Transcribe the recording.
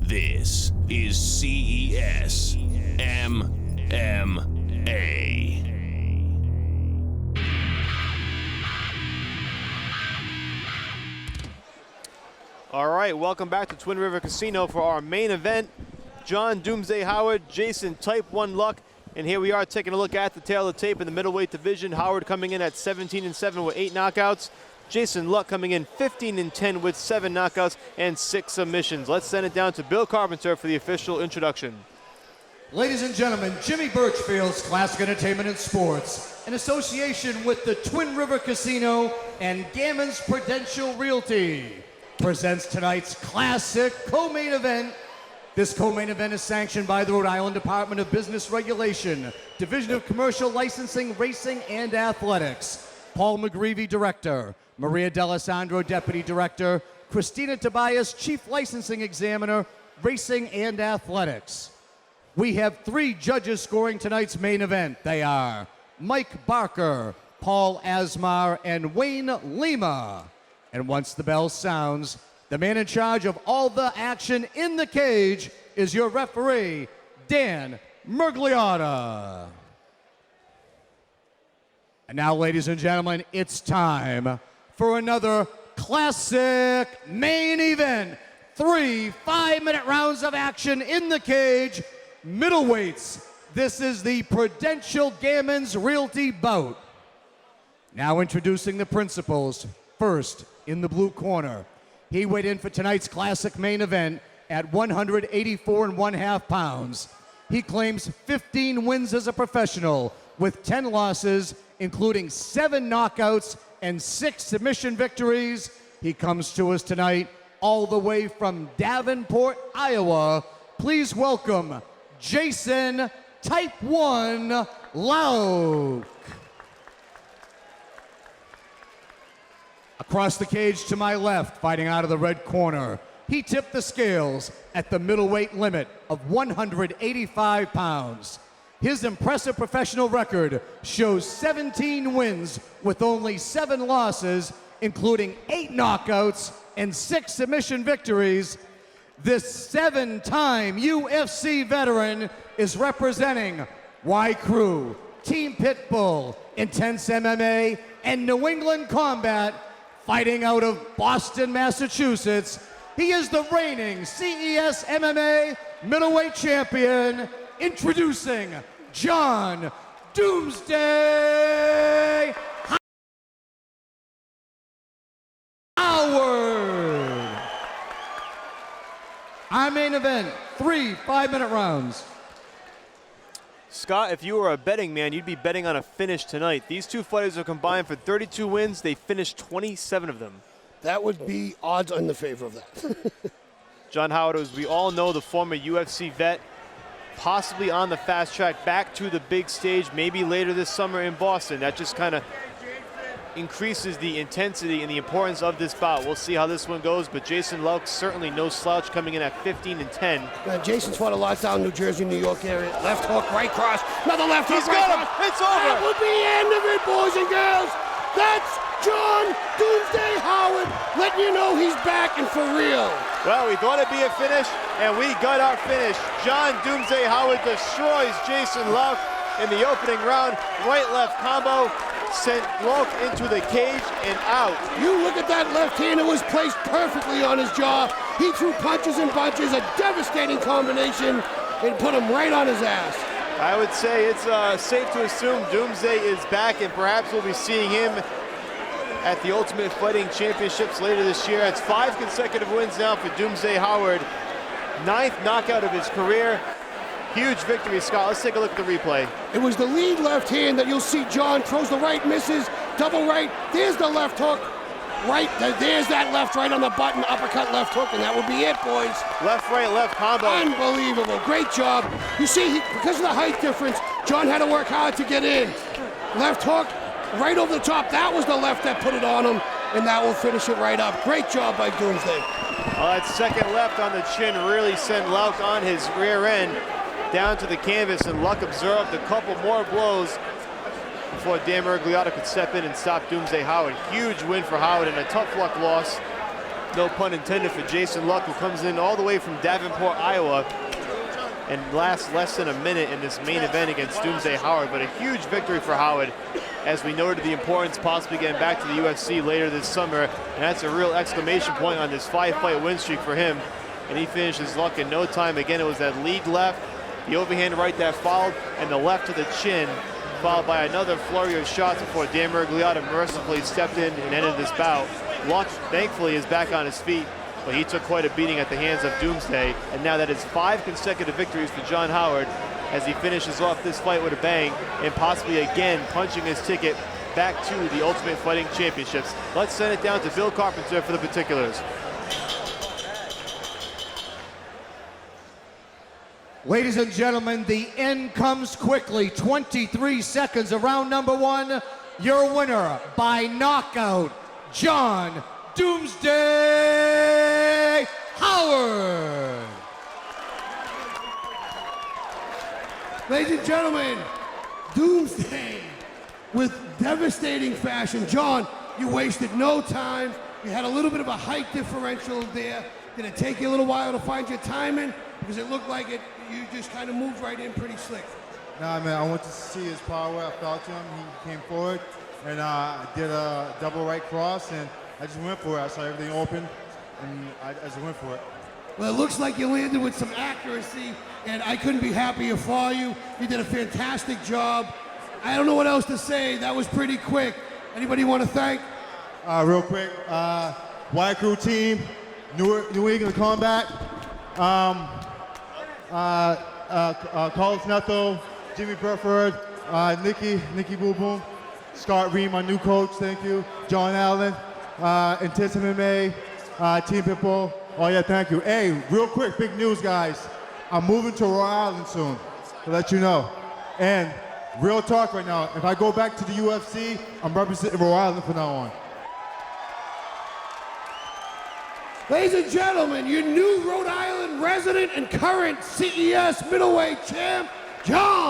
This is CES MMA. All right, welcome back to Twin River Casino for our main event. John Doomsday Howard, Jason Type 1 Luck, and here we are taking a look at the tail of the tape in the middleweight division. Howard coming in at 17-7 with 8 knockouts. Jason Luck coming in 15-10 with 7 knockouts and 6 submissions. Let's send it down to Bill Carpenter for the official introduction. Ladies and gentlemen, Jimmy Birchfield's Classic Entertainment and Sports, in association with the Twin River Casino and Gammon's Prudential Realty, presents tonight's classic co-main event. This co-main event is sanctioned by the Rhode Island Department of Business Regulation, Division of Commercial Licensing, Racing, and Athletics. Paul McGreevy, Director. Maria D'Alessandro, Deputy Director. Christina Tobias, Chief Licensing Examiner, Racing and Athletics. We have 3 judges scoring tonight's main event. They are Mike Barker, Paul Asmar, and Wayne Lima. And once the bell sounds, the man in charge of all the action in the cage is your referee, Dan Mergliotta. And now, ladies and gentlemen, it's time for another classic main event. 3 5-minute rounds of action in the cage. Middleweights. This is the Prudential Gammons Realty bout. Now introducing the principals. First, in the blue corner, he weighed in for tonight's classic main event at 184 1/2 pounds. He claims 15 wins as a professional with 10 losses, including 7 knockouts and 6 submission victories. He comes to us tonight all the way from Davenport, Iowa. Please welcome Jason Type 1 LOUCK. Across the cage to my left, fighting out of the red corner, he tipped the scales at the middleweight limit of 185 pounds. His impressive professional record shows 17 wins with only 7 losses, including 8 knockouts and 6 submission victories. This 7-time UFC veteran is representing Y Crew, Team Pitbull, Intense MMA, and New England Combat, fighting out of Boston, Massachusetts. He is the reigning CES MMA middleweight champion. Introducing John Doomsday Howard. Our main event, 3 5-minute rounds. Scott, if you were a betting man, you'd be betting on a finish tonight. These 2 fighters are combined for 32 wins. They finished 27 of them. That would be odds in the favor of that. John Howard, as we all know, the former UFC vet, possibly on the fast track back to the big stage, maybe later this summer in Boston. That just kind of increases the intensity and the importance of this bout. We'll see how this one goes, but Jason LOUCK certainly no slouch, coming in at 15-10. Jason's fought a lot down New Jersey, New York area. Left hook, right cross, another left hook, He's got him. It's over. That will be the end of it, boys and girls. That's John Doomsday Howard letting you know he's back and for real. Well, we thought it'd be a finish, and we got our finish. John Doomsday Howard destroys Jason LOUCK in the opening round. Right-left combo sent LOUCK into the cage and out. You look at that left hand, it was placed perfectly on his jaw. He threw punches and bunches, a devastating combination, and put him right on his ass. I would say it's safe to assume Doomsday is back, and perhaps we'll be seeing him at the Ultimate Fighting Championships later this year. It's 5 consecutive wins now for Doomsday Howard. 9th knockout of his career. Huge victory, Scott. Let's take a look at the replay. It was the lead left hand that you'll see John throws the right, misses, double right. There's the left hook. Right, there's that left right on the button, uppercut left hook, and that would be it, boys. Left, right, left combo. Unbelievable, great job. You see, because of the height difference, John had to work hard to get in. Left hook, right over the top. That was the left that put it on him, and that will finish it right up. Great job by Doomsday. Well, that second left on the chin really sent LOUCK on his rear end down to the canvas, and LOUCK observed a couple more blows before Dan Mergliotta could step in and stop Doomsday Howard. Huge win for Howard and a tough luck loss. no pun intended, for Jason Luck, who comes in all the way from Davenport, Iowa, and lasts less than a minute in this main event against Doomsday Howard. But a huge victory for Howard, as we noted the importance possibly getting back to the UFC later this summer, and that's a real exclamation point on this 5-fight win streak for him. And he finishes Luck in no time. Again, it was that lead left, the overhand right that followed, and the left to the chin, followed by another flurry of shots before Dan Miragliotta mercifully stepped in and ended this bout. Luck, thankfully, is back on his feet, but he took quite a beating at the hands of Doomsday, and now that is 5 consecutive victories for John Howard as he finishes off this fight with a bang and possibly again punching his ticket back to the Ultimate Fighting Championships. Let's send it down to Bill Carpenter for the particulars. Ladies and gentlemen, the end comes quickly. 23 seconds of round number 1. Your winner by knockout, John Doomsday Howard. Ladies and gentlemen, Doomsday with devastating fashion. John, you wasted no time. You had a little bit of a height differential there. Did it take you a little while to find your timing? Because it looked like you just kind of moved right in pretty slick. Nah, man, I went to see his power. I felt him. He came forward, and I did a double right cross, and I just went for it. I saw everything open, and I just went for it. Well, it looks like you landed with some accuracy, and I couldn't be happier for you. You did a fantastic job. I don't know what else to say. That was pretty quick. Anybody want to thank? Real quick, White Crew team, New England Combat, Carlos Neto, Jimmy Burford, Nikki Boom Boom, Scott Reed, my new coach, thank you, John Allen, Intense MMA, Team Pitbull. Oh yeah, thank you. Hey, real quick, big news, guys. I'm moving to Rhode Island soon, to let you know. And real talk right now, if I go back to the UFC, I'm representing Rhode Island from now on. Ladies and gentlemen, your new Rhode Island resident and current CES middleweight champ, John